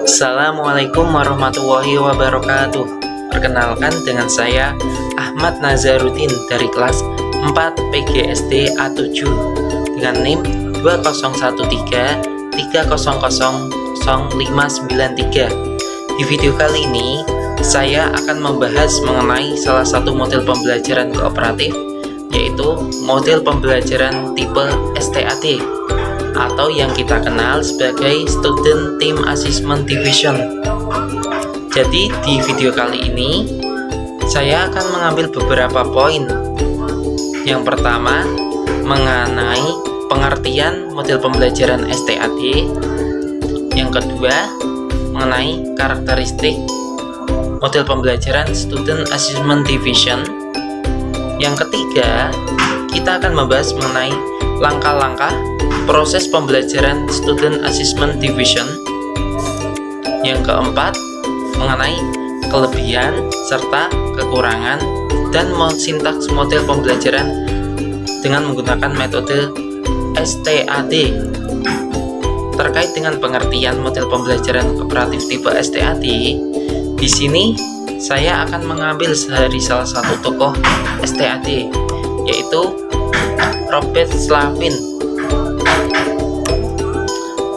Assalamualaikum warahmatullahi wabarakatuh. Perkenalkan dengan saya Ahmad Nazaruddin dari kelas 4 PGSD A7 dengan NIM 201330000593. Di video kali ini saya akan membahas mengenai salah satu model pembelajaran kooperatif, yaitu model pembelajaran tipe STAD atau yang kita kenal sebagai Student Team Assessment Division. Jadi di video kali ini saya akan mengambil beberapa poin. Yang pertama mengenai pengertian model pembelajaran STAD. Yang kedua mengenai karakteristik model pembelajaran Student Assessment Division. Yang ketiga kita akan membahas mengenai langkah-langkah proses pembelajaran Student Assessment Division. Yang keempat mengenai kelebihan serta kekurangan dan sintaks model pembelajaran dengan menggunakan metode STAD. Terkait dengan pengertian model pembelajaran kooperatif tipe STAD, di sini saya akan mengambil dari salah satu tokoh STAD, yaitu Robert Slavin.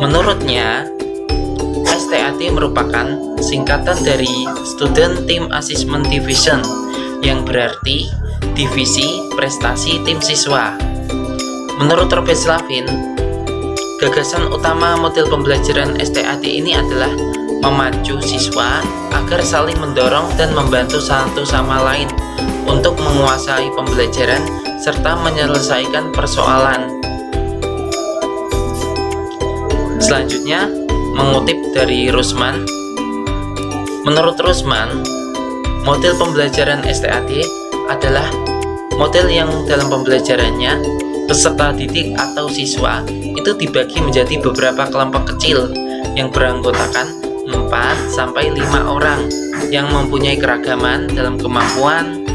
Menurutnya, STAD merupakan singkatan dari Student Team Assessment Division, yang berarti divisi prestasi tim siswa. Menurut Robert Slavin, gagasan utama model pembelajaran STAD ini adalah memacu siswa agar saling mendorong dan membantu satu sama lain untuk menguasai pembelajaran serta menyelesaikan persoalan. Selanjutnya, mengutip dari Rusman. Menurut Rusman, model pembelajaran STAD adalah model yang dalam pembelajarannya peserta didik atau siswa itu dibagi menjadi beberapa kelompok kecil yang beranggotakan 4-5 orang yang mempunyai keragaman dalam kemampuan,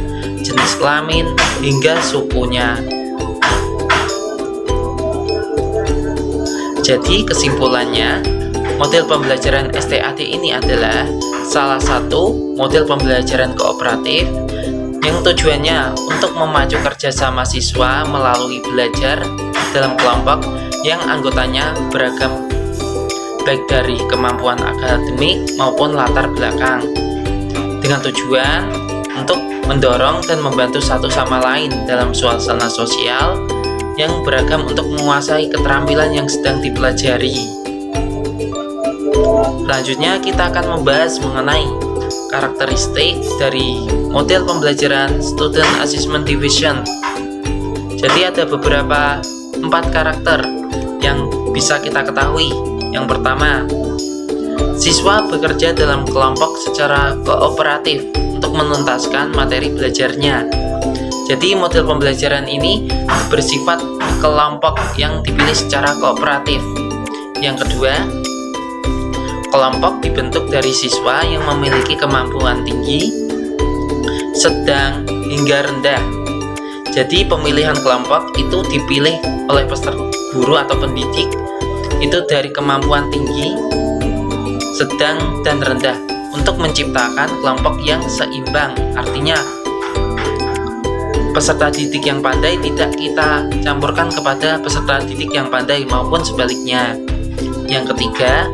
jenis kelamin, hingga sukunya. Jadi kesimpulannya, model pembelajaran STAD ini adalah salah satu model pembelajaran kooperatif yang tujuannya untuk memacu kerjasama siswa melalui belajar dalam kelompok yang anggotanya beragam, baik dari kemampuan akademik maupun latar belakang, dengan tujuan untuk mendorong dan membantu satu sama lain dalam suasana sosial yang beragam untuk menguasai keterampilan yang sedang dipelajari. Selanjutnya kita akan membahas mengenai karakteristik dari model pembelajaran Student Assessment Division. Jadi ada beberapa 4 karakter yang bisa kita ketahui. Yang pertama, siswa bekerja dalam kelompok secara kooperatif untuk menuntaskan materi belajarnya. Jadi model pembelajaran ini bersifat kelompok yang dipilih secara kooperatif. Yang kedua, kelompok dibentuk dari siswa yang memiliki kemampuan tinggi, sedang, hingga rendah. Jadi pemilihan kelompok itu dipilih oleh peserta guru atau pendidik itu dari kemampuan tinggi, sedang, dan rendah untuk menciptakan kelompok yang seimbang. Artinya peserta didik yang pandai tidak kita campurkan kepada peserta didik yang pandai maupun sebaliknya. Yang ketiga,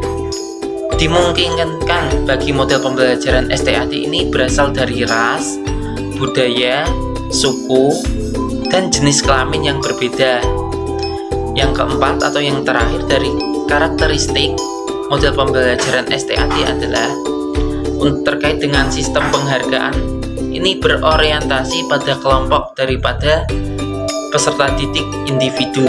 dimungkinkan bagi model pembelajaran STAD ini berasal dari ras, budaya, suku, dan jenis kelamin yang berbeda. Yang keempat atau yang terakhir dari karakteristik model pembelajaran STAD adalah terkait dengan sistem penghargaan. Ini berorientasi pada kelompok daripada peserta didik individu.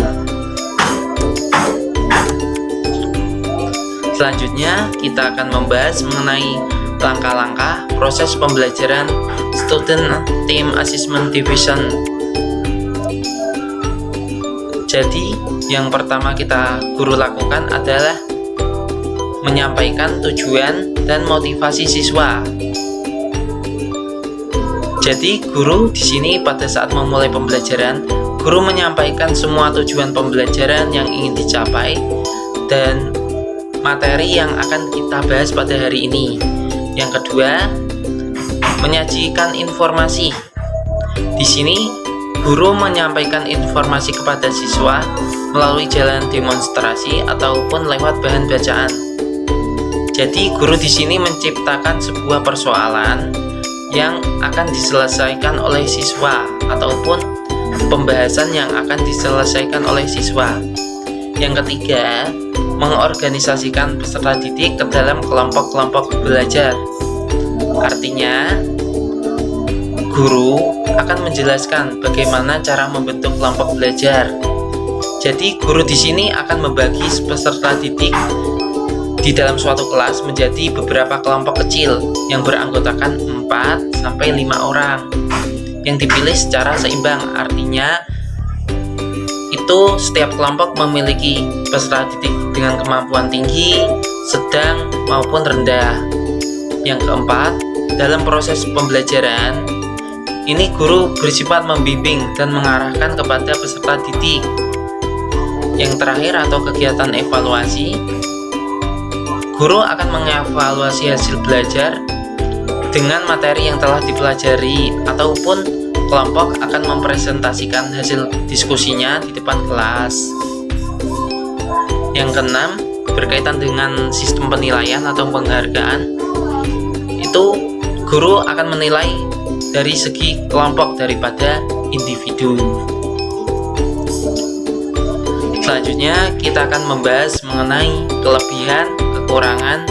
Selanjutnya kita akan membahas mengenai langkah-langkah proses pembelajaran Student Team Assessment Division. Jadi yang pertama kita guru lakukan adalah menyampaikan tujuan dan motivasi siswa. Jadi guru di sini pada saat memulai pembelajaran, guru menyampaikan semua tujuan pembelajaran yang ingin dicapai dan materi yang akan kita bahas pada hari ini. Yang kedua, menyajikan informasi. Di sini guru menyampaikan informasi kepada siswa melalui jalan demonstrasi ataupun lewat bahan bacaan. Jadi guru di sini menciptakan sebuah persoalan yang akan diselesaikan oleh siswa ataupun pembahasan yang akan diselesaikan oleh siswa. Yang ketiga, mengorganisasikan peserta didik ke dalam kelompok-kelompok belajar. Artinya, guru akan menjelaskan bagaimana cara membentuk kelompok belajar. Jadi, guru di sini akan membagi peserta didik di dalam suatu kelas menjadi beberapa kelompok kecil yang beranggotakan 4 sampai 5 orang yang dipilih secara seimbang. Artinya, itu setiap kelompok memiliki peserta didik dengan kemampuan tinggi, sedang, maupun rendah. Yang keempat, dalam proses pembelajaran ini guru bersifat membimbing dan mengarahkan kepada peserta didik. Yang terakhir atau kegiatan evaluasi, guru akan mengevaluasi hasil belajar dengan materi yang telah dipelajari ataupun kelompok akan mempresentasikan hasil diskusinya di depan kelas. Yang keenam, berkaitan dengan sistem penilaian atau penghargaan, itu guru akan menilai dari segi kelompok daripada individu. Selanjutnya kita akan membahas mengenai kelebihan, kekurangan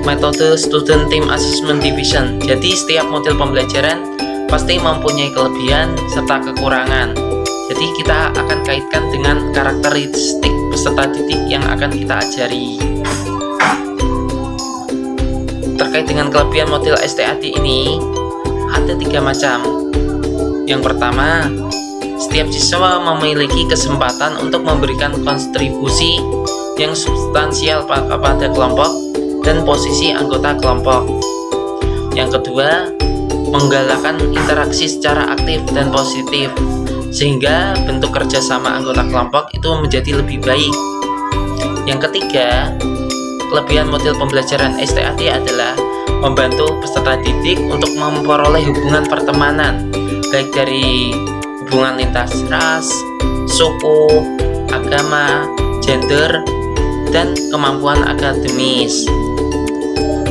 metode Student Team Assessment Division. Jadi setiap model pembelajaran pasti mempunyai kelebihan serta kekurangan. Jadi kita akan kaitkan dengan karakteristik peserta didik yang akan kita ajari. Terkait dengan kelebihan model STAD ini ada 3 macam. Yang pertama, setiap siswa memiliki kesempatan untuk memberikan kontribusi yang substansial pada kelompok dan posisi anggota kelompok. Yang kedua, menggalakkan interaksi secara aktif dan positif sehingga bentuk kerjasama anggota kelompok itu menjadi lebih baik. Yang ketiga, kelebihan model pembelajaran STAD adalah membantu peserta didik untuk memperoleh hubungan pertemanan, baik dari hubungan lintas ras, suku, agama, gender, dan kemampuan akademis.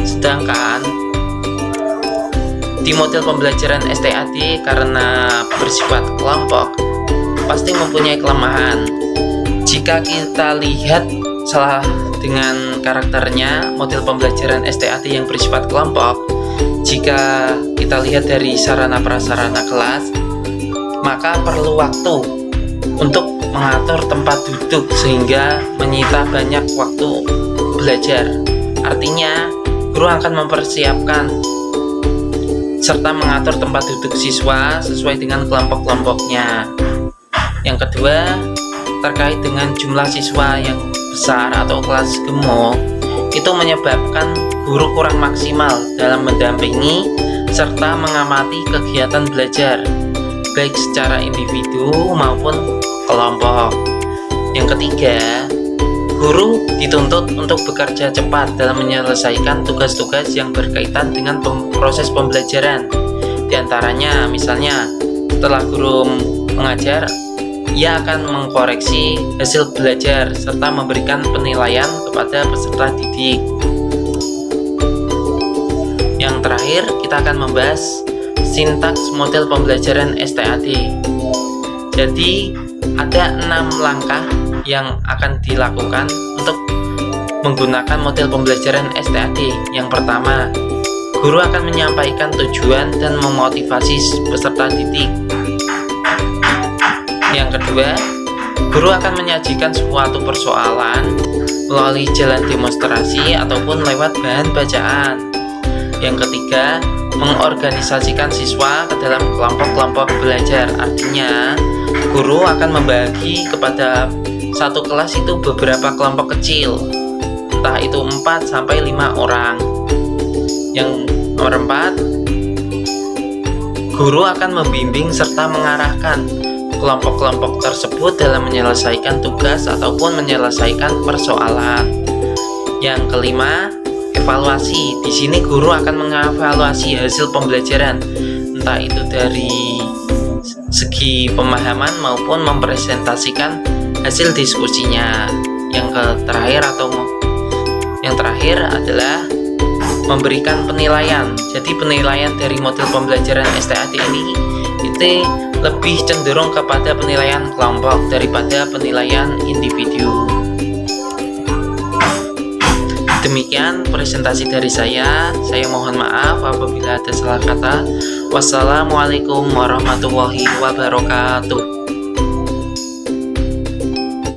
Sedangkan di model pembelajaran STAD karena bersifat kelompok pasti mempunyai kelemahan. Jika kita lihat salah dengan karakternya model pembelajaran STAD yang bersifat kelompok, jika kita lihat dari sarana prasarana kelas, maka perlu waktu untuk mengatur tempat duduk sehingga menyita banyak waktu belajar. Artinya, guru akan mempersiapkan serta mengatur tempat duduk siswa sesuai dengan kelompok-kelompoknya. Yang kedua, terkait dengan jumlah siswa yang besar atau kelas gemuk, itu menyebabkan guru kurang maksimal dalam mendampingi serta mengamati kegiatan belajar, baik secara individu maupun kelompok. Yang ketiga, guru dituntut untuk bekerja cepat dalam menyelesaikan tugas-tugas yang berkaitan dengan proses pembelajaran. Di antaranya, misalnya setelah guru mengajar, ia akan mengkoreksi hasil belajar serta memberikan penilaian kepada peserta didik. Yang terakhir, kita akan membahas sintaks model pembelajaran STAD. Jadi, ada 6 langkah yang akan dilakukan untuk menggunakan model pembelajaran STAD. Yang pertama, guru akan menyampaikan tujuan dan memotivasi peserta didik. Yang kedua, guru akan menyajikan suatu persoalan melalui jalan demonstrasi ataupun lewat bahan bacaan. Yang ketiga, mengorganisasikan siswa ke dalam kelompok-kelompok belajar. Artinya, guru akan membagi kepada satu kelas itu beberapa kelompok kecil, entah itu 4 sampai 5 orang. Yang nomor 4, guru akan membimbing serta mengarahkan kelompok-kelompok tersebut dalam menyelesaikan tugas ataupun menyelesaikan persoalan. Yang kelima, evaluasi. Di sini guru akan mengevaluasi hasil pembelajaran, entah itu dari segi pemahaman maupun mempresentasikan hasil diskusinya. Yang terakhir adalah memberikan penilaian. Jadi penilaian dari model pembelajaran STAT ini itu lebih cenderung kepada penilaian kelompok daripada penilaian individu. Demikian presentasi dari saya. Saya mohon maaf apabila ada salah kata. Wassalamualaikum warahmatullahi wabarakatuh.